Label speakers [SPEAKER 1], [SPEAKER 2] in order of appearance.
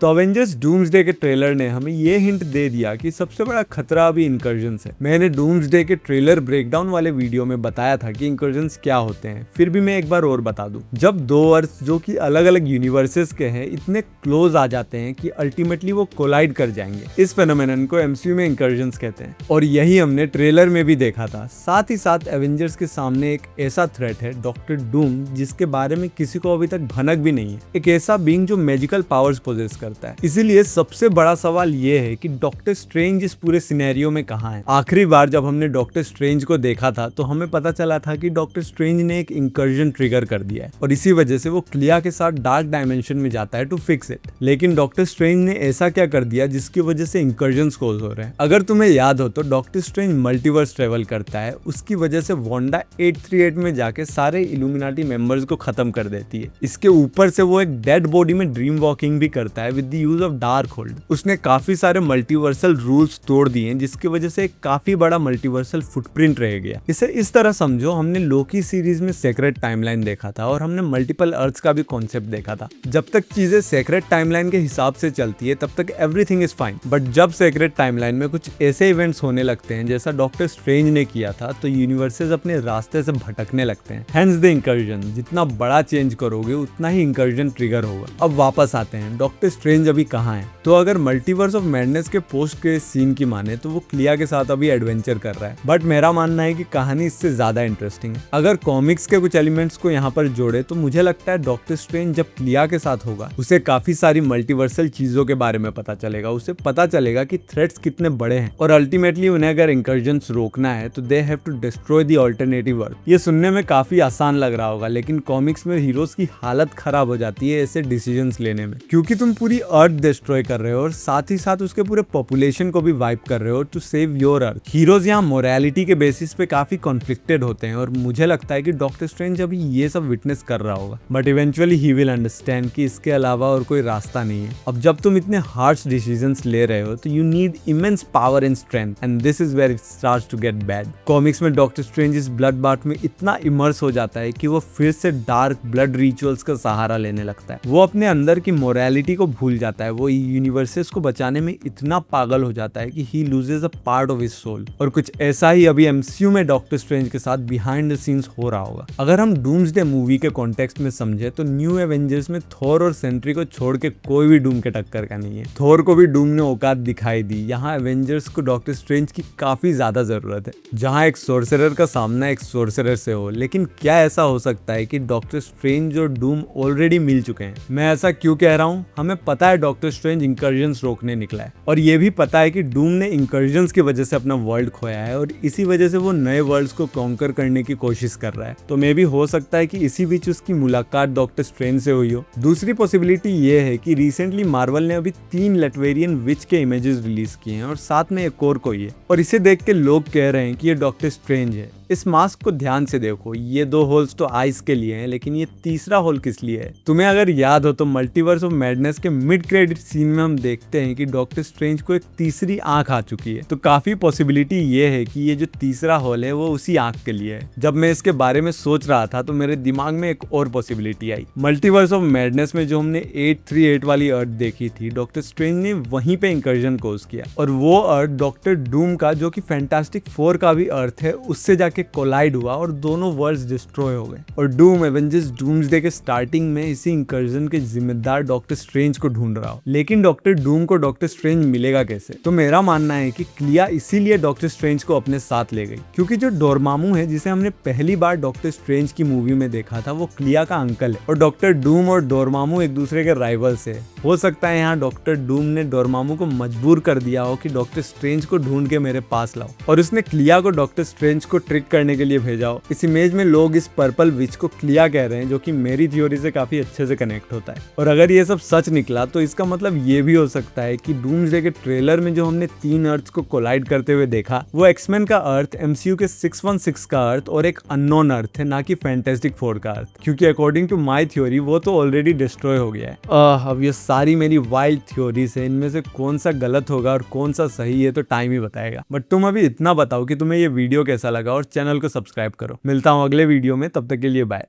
[SPEAKER 1] तो Avengers doomsday के trailer ने हमें ये हिंट दे दिया कि सबसे बड़ा खतरा अभी इंकर्जन्स है। मैंने डूम्सडे के ट्रेलर ब्रेकडाउन वाले वीडियो में बताया था कि इंकर्जन्स क्या होते हैं, फिर भी मैं एक बार और बता दूं। जब दो अर्थ जो कि अलग अलग यूनिवर्सेस के हैं इतने क्लोज आ जाते हैं कि अल्टीमेटली वो कोलाइड कर जाएंगे, इस फेनोमेनन को एमसीयू में इंकर्जन्स कहते हैं और यही हमने ट्रेलर में भी देखा था। साथ ही साथ एवेंजर्स के सामने एक ऐसा थ्रेट है, डॉक्टर डूम, जिसके बारे में किसी को अभी तक भनक भी नहीं है। एक ऐसा बीइंग जो मैजिकल पावर्स पोजेस करता है। इसीलिए सबसे बड़ा सवाल ये है कि डॉक्टर स्ट्रेंज इस पूरे सिनेरियो में कहाँ है। आखिरी बार जब हमने डॉक्टर स्ट्रेंज को देखा था तो हमें पता चला था कि डॉक्टर स्ट्रेंज ने एक इंकर्जन ट्रिगर कर दिया है और इसी वजह से वो क्लिया के साथ डार्क डायमेंशन में जाता है टू फिक्स इट। लेकिन डॉक्टर स्ट्रेंज ने ऐसा क्या कर दिया जिसकी वजह से इंकर्जन्स कोज हो रहे हैं। अगर तुम्हें याद हो तो डॉक्टर स्ट्रेंज मल्टीवर्स ट्रेवल करता है, उसकी वजह से वांडा 838 में जाके सारे इल्यूमिनाटी मेंबर्स को खत्म कर देती है। इसके ऊपर से वो एक डेड बॉडी में ड्रीम वॉकिंग भी करता है with the use of dark hold. उसने काफी सारे मल्टीवर्सल रूल्स तोड़ दिए जिसकी वजह से एक काफी बड़ा मल्टीवर्सल फुटप्रिंट रह गया। इसे इस तरह समझो, हमने लोकी सीरीज में सेक्रेट टाइमलाइन देखा था और हमने मल्टीपल अर्थ्स का भी कॉन्सेप्ट देखा था। जब तक चीजें सेक्रेट टाइमलाइन के हिसाब से चलती है तब तक एवरीथिंग इज फाइन, बट जब सेक्रेट टाइमलाइन में कुछ ऐसे इवेंट्स होने लगते हैं जैसा डॉक्टर स्ट्रेंज ने किया था तो यूनिवर्सेस अपने रास्ते से भटकने लगते हैं। Hence the incursion. जितना बड़ा चेंज करोगे उतना ही इंकर्जन ट्रिगर होगा। अब वापस आते हैं, डॉक्टर स्ट्रेंज अभी कहाँ है? तो अगर मल्टीवर्स ऑफ मैडनेस के पोस्ट के सीन की माने तो वो क्लिया के साथ अभी एडवेंचर कर रहा है, बट मेरा मानना है कि कहानी इससे ज्यादा इंटरेस्टिंग है। अगर कॉमिक्स के कुछ एलिमेंट्स को यहाँ पर जोड़े तो मुझे लगता है डॉक्टर स्ट्रेंज जब क्लिया के साथ होगा उसे काफी सारी मल्टीवर्सल चीजों के बारे में पता चलेगा। उसे पता चलेगा कि थ्रेट्स कितने बड़े हैं और अल्टीमेटली उन्हें अगर इंकर्जन्स रोकना है तो they have to destroy the alternative earth. ये सुनने में काफी आसान लग रहा होगा, लेकिन कॉमिक्स में हीरोज की हालत खराब हो जाती है ऐसे डिसीजंस लेने में, क्योंकि तुम पूरी अर्थ डिस्ट्रॉय कर रहे हो और साथ ही साथ उसके पूरे पॉपुलेशन को भी वाइप कर रहे हो to save your earth. Heroes यहाँ मोरालिटी के बेसिस पे काफी कॉन्फ्लिक्टेड होते हैं और मुझे लगता है कि डॉक्टर स्ट्रेंज अभी ये सब विटनेस कर रहा होगा, but eventually he will understand कि इसके अलावा और कोई रास्ता नहीं है। अब जब तुम इतने हार्श डिसीजंस ले रहे हो तो you need immense power and strength, and this is where it starts to get bad. Comics में डॉक्टर स्ट्रेंज इस ब्लड बाथ में इतना इमर्स हो जाता है कि वो फिर से डार्क ब्लड रिचुअल्स का सहारा लेने लगता है। वो अपने अंदर की मोरालिटी को भूल जाता है। वो यूनिवर्सेस को बचाने में इतना पागल हो जाता है कि he loses a part of his soul. और कुछ ऐसा ही अभी एमसीयू में डॉक्टर स्ट्रेंज के साथ बिहाइंड द सीन्स हो रहा होगा। अगर हम डूम्सडे मूवी के कॉन्टेक्स्ट में समझे तो न्यू एवेंजर्स में थॉर और सेंट्री को छोड़ के कोई भी डूम के टक्कर का नहीं है। थॉर को भी डूम ने औकात दिखाई दी। यहाँ एवेंजर्स को डॉक्टर स्ट्रेंज की काफी ज्यादा जरूरत है। जहाँ एक सोर्सरर का सामना एक सोर्सरर से हो, लेकिन क्या ऐसा हो सकता है कि डॉक्टर स्ट्रेंज और डूम ऑलरेडी मिल चुके हैं? मैं ऐसा क्यों कह रहा हूँ? हमें पता है डॉक्टर स्ट्रेंज इंकर्जन्स रोकने निकला है और ये भी पता है कि डूम ने इंकर्जन्स की वजह से अपना वर्ल्ड खोया है और इसी वजह से वो नए वर्ल्ड्स को कॉन्कर करने की कोशिश कर रहा है। तो मे भी हो सकता है कि इसी बीच उसकी मुलाकात डॉक्टर स्ट्रेंज से हुई हो। दूसरी पॉसिबिलिटी ये है कि रिसेंटली मार्वल ने अभी 3 लेटवेरियन विच के इमेजेस रिलीज किए हैं और साथ में एक और कोई है, और इसे देख के लोग कह रहे हैं कि ये डॉक्टर स्ट्रेंज है। इस मास्क को ध्यान से देखो, ये 2 होल्स तो आइस के लिए हैं, लेकिन ये तीसरा होल किस लिए है? तुम्हें अगर याद हो तो मल्टीवर्स ऑफ मैडनेस के मिड क्रेडिट सीन में हम देखते हैं कि डॉक्टर स्ट्रेंज को एक तीसरी आंख आ चुकी है। तो काफी पॉसिबिलिटी ये है कि ये जो तीसरा होल है वो उसी आंख के लिए है। जब मैं इसके बारे में सोच रहा था तो मेरे दिमाग में एक और possibility I. Multiverse of madness में जो हमने 838 वाली अर्थ देखी थी, डॉक्टर स्ट्रेंज ने वहीं पे इंकर्जन कोज किया और वो अर्थ डॉक्टर डूम का, जो कि फैंटास्टिक 4 का भी अर्थ है, उससे जाके कोलाइड हुआ और दोनों वर्ल्ड्स डिस्ट्रॉय हो गए। और डूम एवेंजर्स डूम्सडे के स्टार्टिंग में इसी इंकर्जन के जिम्मेदार डॉक्टर स्ट्रेंज को ढूंढ रहा हो, लेकिन डॉक्टर डूम को डॉक्टर स्ट्रेंज मिलेगा कैसे? तो मेरा मानना है कि क्लिया इसीलिए डॉक्टर स्ट्रेंज को अपने साथ ले गई, क्योंकि जो डोरमामू है जिसे हमने पहली बार डॉक्टर स्ट्रेंज की मूवी में देखा था वो क्लिया का अंकल है और डॉक्टर डूम और डोरमामू एक दूसरे के राइवल्स है। हो सकता है यहाँ डॉक्टर डूम ने डोरमामू को मजबूर कर दिया हो कि डॉक्टर स्ट्रेंज को ढूंढ के मेरे पास लाओ, और उसने क्लिया को डॉक्टर स्ट्रेंज को ट्रिक करने के लिए भेजा हो। इस इमेज में लोग इस पर्पल विच को क्लिया कह रहे हैं, जो कि मेरी थ्योरी से काफी अच्छे से कनेक्ट होता है। और अगर ये सब सच निकला तो इसका मतलब ये भी हो सकता है कि डूम्सडे के ट्रेलर में जो हमने 3 अर्थ्स को कोलाइड करते हुए देखा वो एक्समैन का अर्थ, एमसीयू के 616 का अर्थ और एक अननोन अर्थ है, ना कि फैंटास्टिक 4 का अर्थ, क्योंकि अकॉर्डिंग टू माय थ्योरी वो तो ऑलरेडी डिस्ट्रॉय हो गया है। अब ये सारी मेरी वाइल्ड थ्योरीज है, इनमें से कौन सा गलत होगा और कौन सा सही है तो टाइम ही बताएगा। बट तुम अभी इतना बताओ कि तुम्हें ये वीडियो कैसा लगा और चैनल को सब्सक्राइब करो। मिलता हूँ अगले वीडियो में, तब तक के लिए बाय।